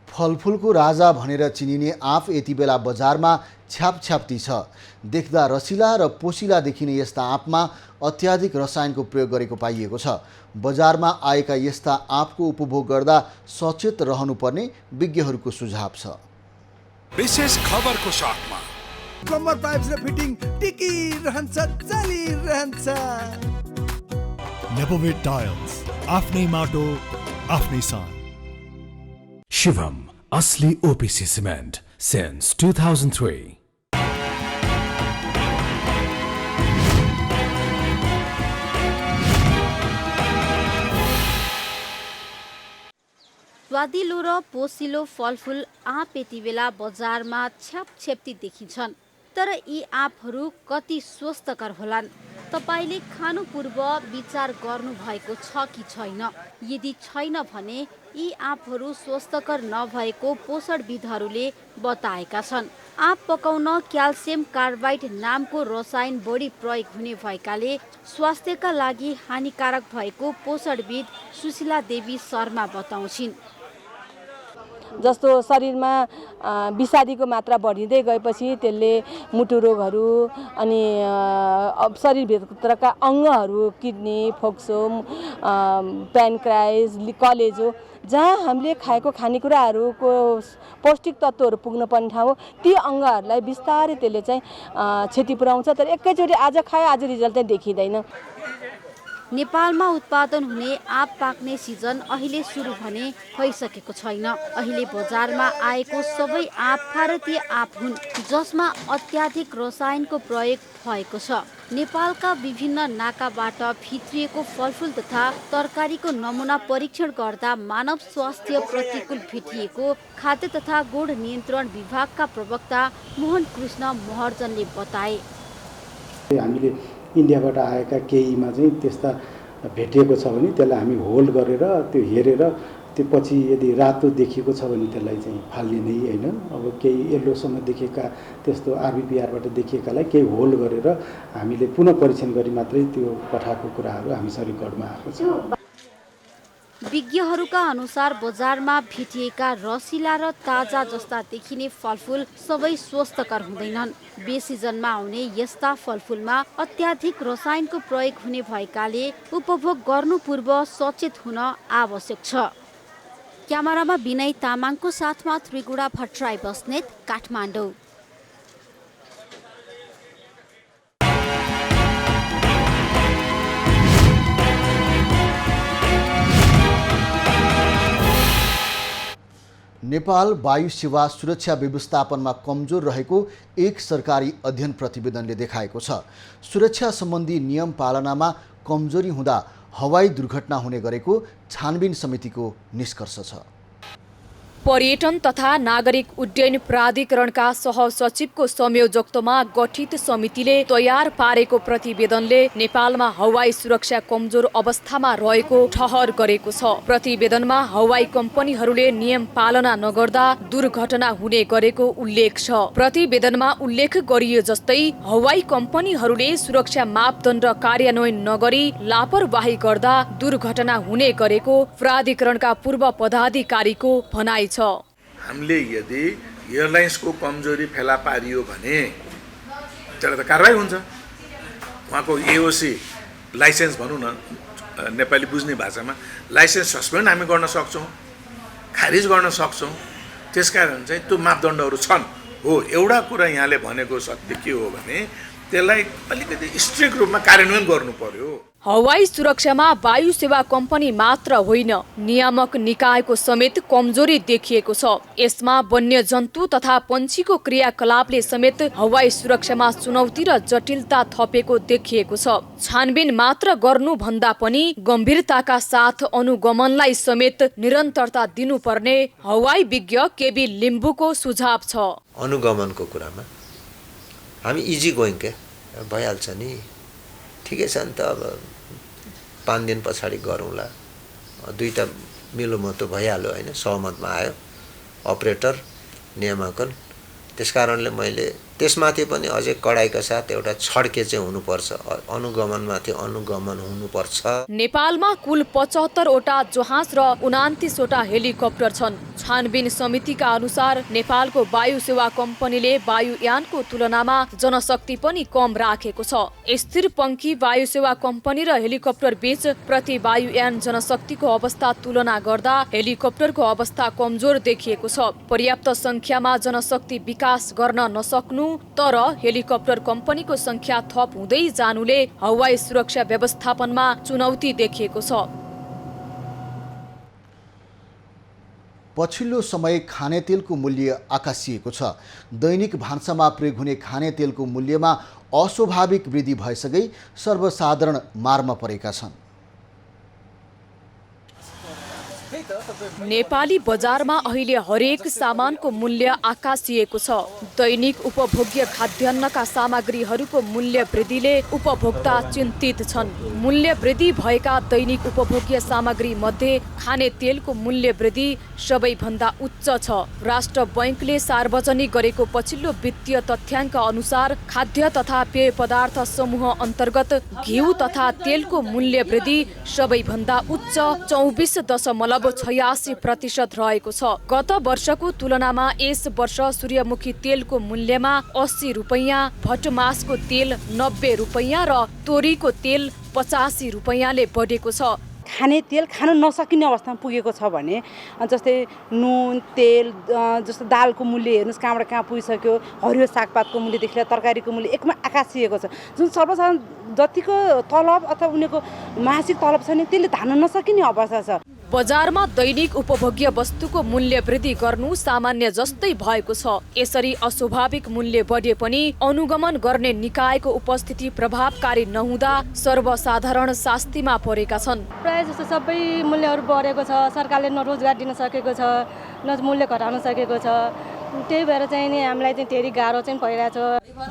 फलफुलको राजा भनेर चिनिने आँप यति बेला बजारमा छ्यापछ्याप्ती छ। देख्दा रसिला र पोसिला देखिने यस्ता आँपमा अत्याधिक रसायनको प्रयोग गरेको पाइएको छ। बजारमा आएका यस्ता आँपको उपभोग गर्दा सचेत रहनुपर्ने विज्ञहरूको सुझाव छ। विशेष खबरको साथमा प्लम्बर पाइप्स र फिटिङ टिकिरहन्छ, चलिरहन्छ। नेपोवेट टाइल्स, आफ्नै माटो आफ्नै सान। शिवम असली ओपीसी सिमेन्ट since 2003. स्वादिलो र पोसिलो फलफुल आँप यति बेला बजारमा छ्यापछ्याप्ती देखिन्छन्। तर यी आँपहरू कति स्वस्थकर होलान्? तपाईले खानु पूर्व विचार गर्नुभएको छ कि छैन? यदि छैन भने यी आँपहरू स्वस्थकर नभएको पोषणविदहरूले बताएका छन्। आँप पकाउन क्याल्सियम कार्बाइड नामको रसायन बढी प्रयोग हुने भएकाले स्वास्थ्यका लागि हानिकारक भएको पोषणविद सुशीला देवी शर्मा बताउँछिन्। जस्तो शरीरमा विषादीको मात्रा बढिँदै गएपछि त्यसले मुटु रोगहरू अनि शरीरभित्रका अङ्गहरू किडनी, फोक्सो, प्यानक्राइस, कलेजो जहाँ हामीले खाएको खानेकुराहरूको पौष्टिक तत्त्वहरू पुग्न पर्ने ठाउँ ती अङ्गहरूलाई बिस्तारै त्यसले चाहिँ क्षति पुर्याउँछ। तर एकैचोटि आज खायो आज रिजल्ट चाहिँ देखिँदैन। नेपालमा उत्पादन हुने आँप पाक्ने सिजन अहिले सुरु भने भइसकेको छैन। अहिले बजारमा आएको सबै आँप भारतीय आँप हुन् जसमा अत्याधिक रसायनको प्रयोग भएको छ। नेपालका विभिन्न नाकाबाट भित्रिएको फलफुल तथा तरकारीको नमुना परीक्षण गर्दा मानव स्वास्थ्य प्रतिकूल भेटिएको खाद्य तथा गुण नियन्त्रण विभागका प्रवक्ता मोहन कृष्ण महर्जनले बताए। हामीले इन्डियाबाट आएका केहीमा चाहिँ त्यस्ता भेटिएको छ भने त्यसलाई हामी होल्ड गरेर त्यो हेरेर त्यो पछि यदि रातो देखिएको छ भने त्यसलाई चाहिँ फाल्ने नै होइन। अब केही येल्लोसँग देखिएका त्यस्तो आरबिपिआरबाट देखिएकालाई केही होल्ड गरेर हामीले पुनः परीक्षण गरी मात्रै त्यो पठाएको कुराहरू हामीसँग रेकर्डमा आएको छ। विज्ञहरूका अनुसार बजारमा भेटिएका रसिला र ताजा जस्ता देखिने फलफुल सबै स्वस्थकर हुँदैनन्। बेसिजनमा आउने यस्ता फलफुलमा अत्याधिक रसायनको प्रयोग हुने भएकाले उपभोग गर्नु पूर्व सचेत हुन आवश्यक छ। क्यामेरामा विनय तामाङको साथमा त्रिगुणा भट्टराई बस्नेत, काठमाडौँ। नेपाल वायु सेवा सुरक्षा व्यवस्थापनमा कमजोर रहेको एक सरकारी अध्ययन प्रतिवेदनले देखाएको छ। सुरक्षा सम्बन्धी नियम पालनामा कमजोरी हुँदा हवाई दुर्घटना हुने गरेको छानबिन समितिको निष्कर्ष छ। पर्यटन तथा नागरिक उड्डयन प्राधिकरणका सहसचिवको संयोजकत्वमा गठित समितिले तयार पारेको प्रतिवेदनले नेपालमा हवाई सुरक्षा कमजोर अवस्थामा रहेको ठहर गरेको छ। प्रतिवेदनमा हवाई कम्पनीहरूले नियम पालना नगर्दा दुर्घटना हुने गरेको उल्लेख छ। प्रतिवेदनमा उल्लेख गरिए जस्तै हवाई कम्पनीहरूले सुरक्षा मापदण्ड कार्यान्वयन नगरी लापरवाही गर्दा दुर्घटना हुने गरेको प्राधिकरणका पूर्व पदाधिकारीको भनाइ छ। हामीले यदि एयरलाइन्सको कमजोरी फेला पारियो भने त्यसलाई त कारबाही हुन्छ। उहाँको एओसी लाइसेन्स भनौँ न नेपाली बुझ्ने भाषामा लाइसेन्स सस्पेन्ड हामी गर्न सक्छौँ, खारिज गर्न सक्छौँ। त्यसकारण चाहिँ त्यो मापदण्डहरू छन्। हो, एउटा कुरा यहाँले भनेको सत्य के हो भने त्यसलाई अलिकति स्ट्रिक्ट रूपमा कार्यान्वयन गर्नु पर्यो। हवाई सुरक्षामा वायु सेवा कम्पनी मात्र होइन, नियामक निकायको समेत कमजोरी देखिएको छ। यसमा वन्यजन्तु तथा पन्छीको क्रियाकलापले समेत हवाई सुरक्षामा चुनौती र जटिलता थपेको देखिएको छ। छानबिन मात्र गर्नुभन्दा पनि गम्भीरताका साथ अनुगमनलाई समेत निरन्तरता दिनुपर्ने हवाई विज्ञ केबी लिम्बुको सुझाव छ। अनुगमनको कुरामा हामी इजी गोइङ के भइहाल्छ नि, ठिकै छ नि त। अब 5 दिन पछाडि गरौँला, दुईटा मिलोमतो भइहाल्यो होइन, सहमतमा आयो अपरेटर नियामकन। त्यसकारणले मैले त्यसमाथि पनि अझै कडाइका साथ एउटा छड्के चाहिँ हुनुपर्छ, अनुगमनमाथि अनुगमन हुनुपर्छ। नेपालमा कुल 75 वटा जहाज र 29 वटा हेलिकप्टर छन्। छानबिन समितिका अनुसार नेपालको वायु सेवा कम्पनीले वायुयानको तुलनामा जनशक्ति पनि कम राखेको छ। स्थिरपङ्खी वायु सेवा कम्पनी र हेलिकप्टर बीच प्रति वायुयान जनशक्तिको अवस्था तुलना गर्दा हेलिकप्टरको अवस्था कमजोर देखिएको छ। पर्याप्त संख्यामा जनशक्ति विकास गर्न नसक्नु तर हेलिकप्टर कम्पनीको संख्या थप हुँदै जानुले हवाई सुरक्षा व्यवस्थापनमा चुनौती देखिएको छ। पछिल्लो समय खानेतेलको मूल्य आकाशिएको छ। दैनिक भान्सामा प्रयोग हुने खानेतेलको मूल्यमा अस्वाभाविक वृद्धि भएसँगै सर्वसाधारण मारमा परेका छन्। नेपाली बजारमा अहिले हरेक सामानको मूल्य आकाशिएको छ। दैनिक उपभोग्य खाद्यान्नका सामग्रीहरूको मूल्य वृद्धिले उपभोक्ता चिन्तित छन्। मूल्य वृद्धि भएका दैनिक उपभोग्य सामग्री मध्ये खाने तेलको मूल्य वृद्धि सबैभन्दा उच्च छ। राष्ट्र बैंकले सार्वजनिक गरेको पछिल्लो वित्तीय तथ्याङ्क अनुसार खाद्य तथा पेय पदार्थ समूह अन्तर्गत घिउ तथा तेलको मूल्य वृद्धि सबैभन्दा उच्च 24.86% रहेको छ। गत वर्षको तुलनामा यस वर्ष सूर्यमुखी तेलको मूल्यमा 80 रुपैयाँ, भटमासको तेल 90 रुपैयाँ र तोरीको तेल 85 रुपैयाँले बढेको छ। खाने तेल खान नसकिने अवस्थामा पुगेको छ भने जस्तै नुन तेल जस्तो दालको मूल्य हेर्नुहोस् कहाँबाट कहाँ पुगिसक्यो। हरियो सागपातको मूल्यदेखि लिएर तरकारीको मूल्य एकदमै आकाशिएको छ। जुन सर्वसाधारण जतिको तलब अथवा उनीहरूको मासिक तलब छ नि त्यसले धान्न नसकिने अवस्था छ। बजारमा दैनिक उपभोग्य वस्तुको मूल्य वृद्धि गर्नु सामान्य जस्तै भएको छ। यसरी अस्वाभाविक मूल्य बढे पनि अनुगमन गर्ने निकायको उपस्थिति प्रभावकारी नहुँदा सर्वसाधारण शास्तिमा परेका छन्। प्रायः जस्तो सबै मूल्यहरू बढेको छ। सरकारले न रोजगार दिन सकेको छ न मूल्य घटाउन सकेको छ। त्यही भएर चाहिँ नि हामीलाई चाहिँ धेरै गाह्रो चाहिँ भइरहेछ।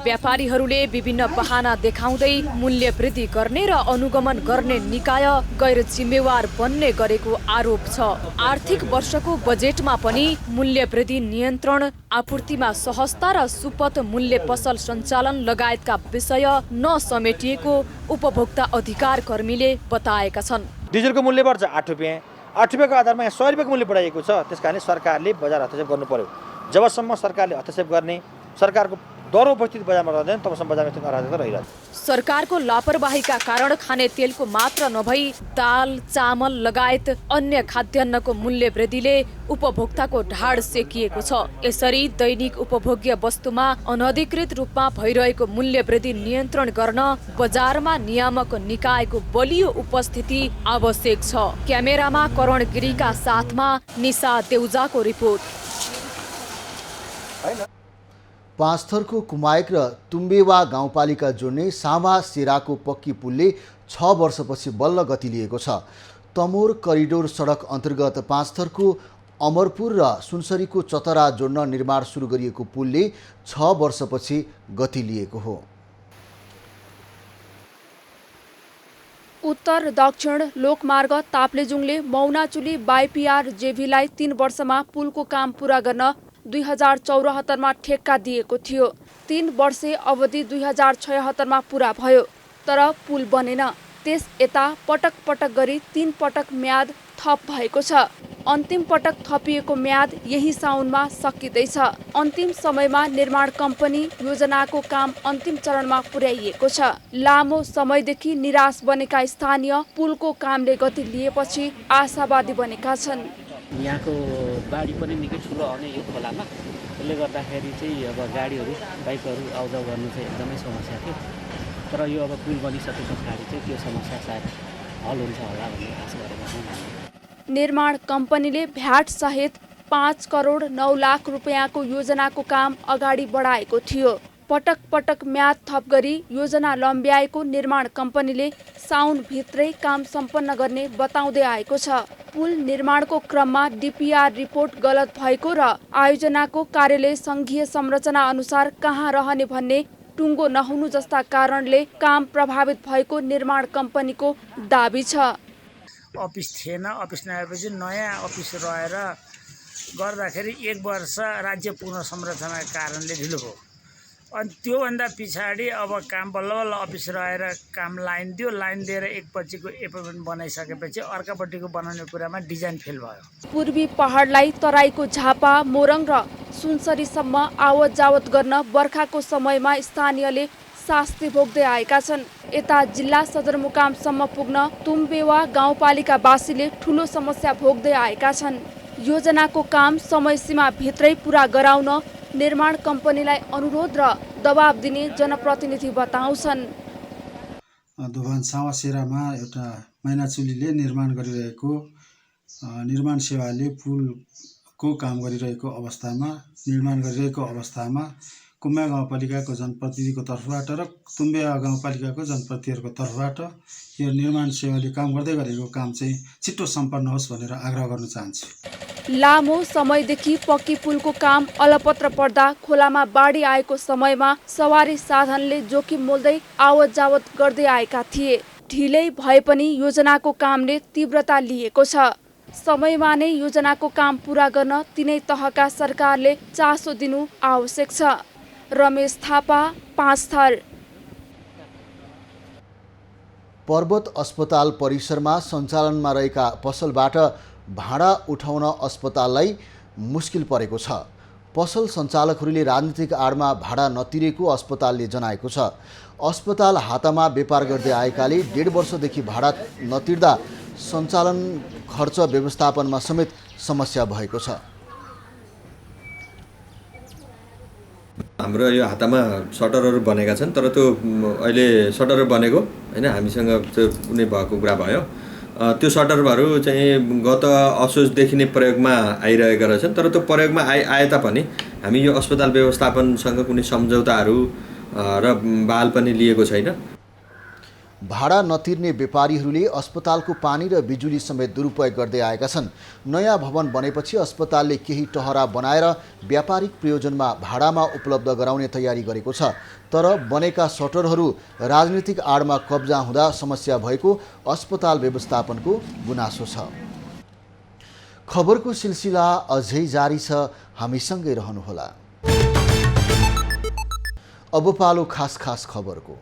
व्यापारीहरूले विभिन्न बहाना देखाउँदै मूल्य वृद्धि गर्ने र अनुगमन गर्ने निकाय गैर जिम्मेवार बन्ने गरेको आरोप छ। आर्थिक वर्षको बजेटमा पनि मूल्य वृद्धि नियन्त्रण, आपूर्तिमा सहजता र सुपथ मूल्य पसल सञ्चालन लगायतका विषय नसमेटिएको उपभोक्ता अधिकार कर्मीले बताएका छन्। डिजलको मूल्य बढ्छ 8 रुपियाँ, 8 रुपियाँको आधारमा 100 रुपियाँको मूल्य बढाइएको छ। त्यसकारणले सरकारले बजार हस्तक्षेप गर्नु पर्यो। जबसम्म सरकारले हस्तक्षेप गर्ने, सरकारको दरो उपस्थिति बजारमा रहँदैन तबसम्म बजारमा यस्तो अराजकता रहिरहन्छ। सरकारको लापरवाहीका कारण खाने तेलको मात्र नभई दाल, चामल लगायत अन्य खाद्यान्नको मूल्य वृद्धिले उपभोक्ताको ढाड सेकिएको छ। यसरी दैनिक उपभोग्य वस्तुमा अनधिकृत रूपमा भइरहेको मूल्य वृद्धि नियन्त्रण गर्न बजारमा नियामक निकायको बलियो उपस्थिति आवश्यक छ। क्यामेरामा करण गिरीका साथमा निशा देउजाको रिपोर्ट। पाँचथरको कुमायक र तुम्बेवा गाउँपालिका जोड्ने सामा सेराको पक्की पुलले 6 वर्षपछि बल्ल गति लिएको छ। तमोर करिडोर सडक अन्तर्गत पाँचथरको अमरपुर र सुनसरीको चतरा जोड्न निर्माण सुरु गरिएको पुलले 6 वर्षपछि गति लिएको हो। उत्तर दक्षिण लोकमार्ग ताप्लेजुङले मौनाचुली बाइपिआर जेभीलाई 3 वर्षमा पुलको काम पूरा गर्न 2074 मा ठेक्का दिएको थियो। 3 वर्षे अवधि 2076 मा पूरा भयो तर पुल बनेन। त्यस यता पटक पटक गरी 3 पटक म्याद थप भएको छ। अन्तिम पटक थपिएको म्याद यही साउनमा सकिँदैछ। अन्तिम समयमा निर्माण कम्पनी योजनाको काम अन्तिम चरणमा पुर्याइएको छ। लामो समयदेखि निराश बनेका स्थानीय पुलको कामले गति लिएपछि आशावादी बनेका छन्। यहाँको बाढी पनि निकै ठुलो आउने यो खोलामा, त्यसले गर्दाखेरि चाहिँ अब गाडीहरू बाइकहरू आउजाउ गर्नु चाहिँ एकदमै समस्या थियो। तर यो अब पुल बनिसके पछाडि चाहिँ त्यो समस्या सायद हल हुन्छ होला भन्ने आशा गरेका छौँ। निर्माण कम्पनीले भ्याट सहित 5 करोड 9 लाख रुपियाँको योजनाको काम अगाडि बढाएको थियो। पटक पटक म्याद थप गरी योजना लम्ब्याएको निर्माण कम्पनीले साउनभित्रै काम सम्पन्न गर्ने बताउँदै आएको छ। पुल निर्माणको क्रममा डिपिआर रिपोर्ट गलत भएको र आयोजनाको कार्यालय सङ्घीय संरचना अनुसार कहाँ रहने भन्ने टुङ्गो नहुनु जस्ता कारणले काम प्रभावित भएको निर्माण कम्पनीको दाबी छ। अफिस थिएन, अफिस नआएपछि नयाँ अफिस रहेर गर्दाखेरि 1 वर्ष राज्य पुनः संरचनाका कारणले ढिलो भयो। अनि त्योभन्दा पछाडि अब काम बल्ल बल्ल अफिस रहेर काम लाइन दियो। लाइन दिएर एकपट्टिको एपोइन्टमेन्ट बनाइसकेपछि अर्कापट्टिको बनाउने कुरामा डिजाइन फेल भयो। पूर्वी पहाडलाई तराईको झापा, मोरङ र सुनसरीसम्म आवत जावत गर्न बर्खाको समयमा स्थानीयले शास्ति भोग्दै आएका छन्। यता जिल्ला सदरमुकामसम्म पुग्न तुम्बेवा गाउँपालिकावासीले ठुलो समस्या भोग्दै आएका छन्। योजनाको काम समय सीमा भित्रै पूरा गराउन निर्माण कम्पनीलाई अनुरोध र दबाब दिने जनप्रतिनिधि बताउँछन्। दोभान सावासेरामा एउटा मैनाचुलीले निर्माण गरिरहेको निर्माण सेवाले पुलको काम गरिरहेको अवस्थामा कुम्या गाउँपालिकाको जनप्रतिनिधिको तर्फबाट र तुम्बिया गाउँपालिकाको जनप्रतिनिधिहरूको तर्फबाट यो निर्माण सेवाले काम गर्दै गरेको काम चाहिँ छिट्टो सम्पन्न होस् भनेर आग्रह गर्न चाहन्छु। लामो समयदेखि पक्की पुलको काम अलपत्र पर्दा खोलामा बाढी आएको समयमा सवारी साधनले जोखिम मोल्दै आवत जावत गर्दै आएका थिए। ढिलै भए पनि योजनाको कामले तीव्रता लिएको छ। समयमा नै योजनाको काम पूरा गर्न तिनै तहका सरकारले चासो दिनु आवश्यक छ। रमेश थापा, 5 थर। पर्वत अस्पताल परिसरमा सञ्चालनमा रहेका पसलबाट भाडा उठाउन अस्पताललाई मुस्किल परेको छ। पसल सञ्चालकहरूले राजनीतिक आडमा भाडा नतिरेको अस्पतालले जनाएको छ। अस्पताल हातामा व्यापार गर्दै आएकाले 1.5 वर्षदेखि भाडा नतिर्दा सञ्चालन खर्च व्यवस्थापनमा समेत समस्या भएको छ। हाम्रो यो हातामा सटरहरू बनेका छन्, तर त्यो अहिले सटरहरू बनेको होइन, हामीसँग त्यो कुनै भएको कुरा भयो। त्यो सटरहरू चाहिँ गत असोजदेखि नै प्रयोगमा आइरहेका रहेछन्, तर त्यो प्रयोगमा आए तापनि हामी यो अस्पताल व्यवस्थापनसँग कुनै सम्झौताहरू र बहाल पनि लिएको छैन। भाडा नतिर्ने व्यापारीहरूले अस्पतालको पानी र बिजुली समेत दुरुपयोग गर्दै आएका छन्। नयाँ भवन बनेपछि अस्पतालले केही टहरा बनाएर व्यापारिक प्रयोजनमा भाडामा उपलब्ध गराउने तयारी गरेको छ, तर बनेका सटरहरू राजनीतिक आडमा कब्जा हुँदा समस्या भएको अस्पताल व्यवस्थापनको गुनासो छ। खबरको सिलसिला अझै जारी छ, हामीसँगै रहनुहोला। अब पालो खास खबरको।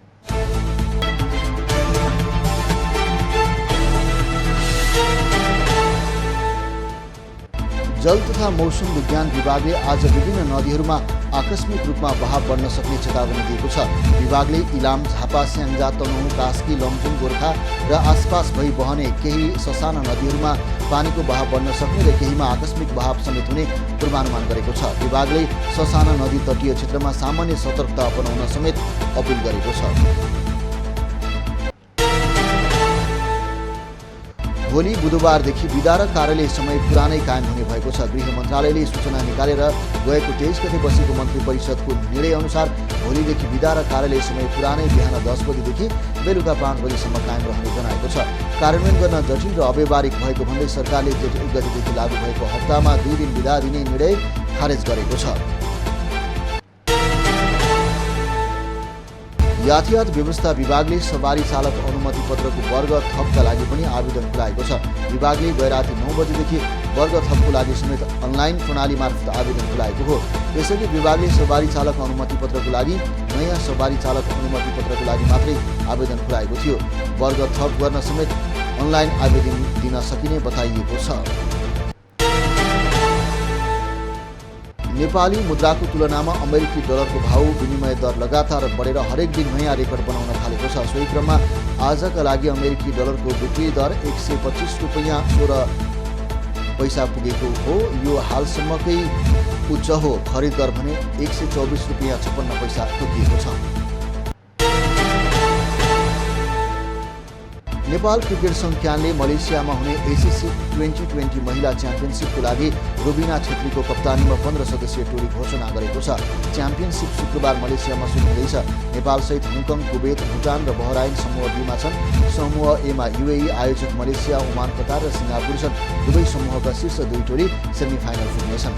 जल तथा मौसम विज्ञान विभागले आज विभिन्न नदीहरूमा आकस्मिक रूपमा बहाव बढ्न सक्ने चेतावनी दिएको छ। विभागले इलाम, झापा, स्याङ्जा, तनहुँ, कास्की, लमजुङ, गोर्खा र आसपास भई बहने केही ससाना नदीहरूमा पानीको बहाव बढ्न सक्ने र केहीमा आकस्मिक बहाव समेत हुने पूर्वानुमान गरेको छ। विभागले ससाना नदी तटीय क्षेत्रमा सामान्य सतर्कता अपनाउन समेत अपिल गरेको छ। भोलि बुधबारदेखि बिदा र कार्यालय समय पुरानै कायम हुने भएको छ। गृह मन्त्रालयले सूचना निकालेर गएको 23 गते बसेको मन्त्री परिषदको निर्णय अनुसार भोलिदेखि बिदा र कार्यालय समय पुरानै बिहान 10 बजेदेखि बेलुका 5 बजेसम्म कायम रहने जनाएको छ। कार्यान्वयन गर्न जटिल र अव्यावहारिक भएको भन्दै सरकारले जेठ 1 गतेदेखि लागू भएको हप्तामा 2 दिन बिदा दिने निर्णय खारेज गरेको छ। यातायात व्यवस्था विभागले सवारी चालक अनुमति पत्रको वर्ग थपका लागि पनि आवेदन खुलाएको छ। विभागले गैराती 9 बजेदेखि वर्ग थपको लागि समेत अनलाइन प्रणाली मार्फत आवेदन खुलाएको हो। यसअघि विभागले सवारी चालक अनुमति पत्रको लागि नयाँ सवारी चालक अनुमति पत्रको लागि मात्रै आवेदन खुलाएको थियो। वर्ग थप गर्न समेत अनलाइन आवेदन दिन सकिने बताइएको छ। नेपाली मुद्राको तुलनामा अमेरिकी डलरको भाउ विनिमय दर लगातार बढेर हरेक दिन नयाँ रेकर्ड बनाउन थालेको छ। सोही क्रममा आजका लागि अमेरिकी डलरको बिक्री दर 125 रुपैयाँ 16 पैसा पुगेको हो। यो हालसम्मकै उच्च हो। खरिद दर भने 124 रुपैयाँ 56 पैसा तोकिएको छ। नेपाल क्रिकेट संघले मलेसियामा हुने एसिसी 2020 महिला च्याम्पियनसिपको लागि रुबिना छेत्रीको कप्तानीमा 15 सदस्यीय टोली घोषणा गरेको छ। च्याम्पियनसिप शुक्रबार मलेसियामा सुरु हुँदैछ। नेपालसहित हङकङ, कुवेत, भुटान र बहराइन समूह बीमा छन्। समूह एमा युएई, आयोजक मलेसिया, ओमान, कतार र सिङ्गापुर छन्। दुवै समूहका शीर्ष 2 टोली सेमिफाइनल पुग्नेछन्।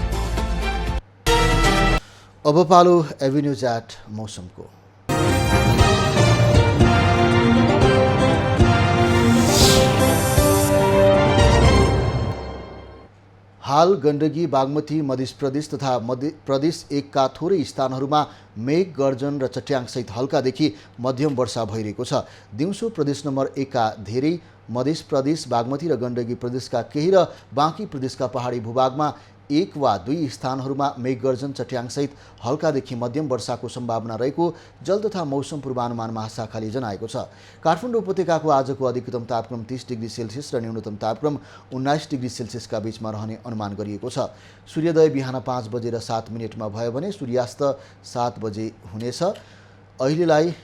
अब पालो एभिन्यूज एट मौसमको। हाल गण्डकी, बागमती, मध्य प्रदेश तथा मध्य प्रदेश 1 का थोरै स्थानहरूमा मेघ गर्जन र चट्याङसहित हल्कादेखि मध्यम वर्षा भइरहेको छ। दिउँसो प्रदेश नम्बर 1 का धेरै, मध्य प्रदेश, बागमती र गण्डकी प्रदेशका केही र बाँकी प्रदेशका पहाडी भूभागमा 1 वा 2 स्थानहरूमा मेघगर्जन, चट्याङसहित हल्कादेखि मध्यम वर्षाको सम्भावना रहेको जल तथा मौसम पूर्वानुमान महाशाखाले जनाएको छ। काठमाडौँ उपत्यकाको आजको अधिकतम तापक्रम 30 डिग्री सेल्सियस र न्यूनतम तापक्रम 19 डिग्री सेल्सियसका बीचमा रहने अनुमान गरिएको छ। सूर्योदय बिहान 5 बजेर 7 मिनेटमा भयो भने सूर्यास्त 7 बजे हुनेछ। अहिलेलाई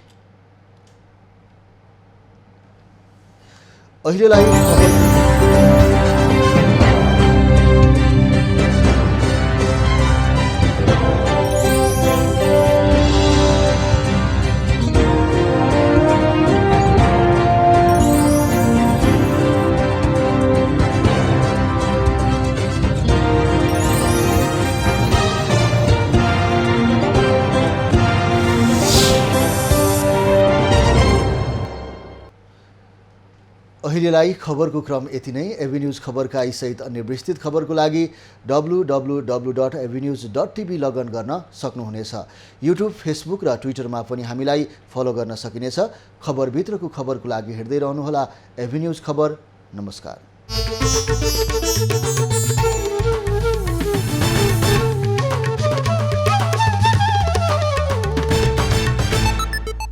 अहिलेलाई खबरको क्रम यति नै। एभिन्यूज खबरका यी सहित अन्य विस्तृत खबरको लागि www.avenews.tv लगइन गर्न सक्नुहुनेछ। युट्युब, फेसबुक र ट्विटरमा पनि हामीलाई फलो गर्न सकिनेछ। खबरभित्रको खबरको लागि हेर्दै रहनुहोला एभिन्यूज खबर। नमस्कार।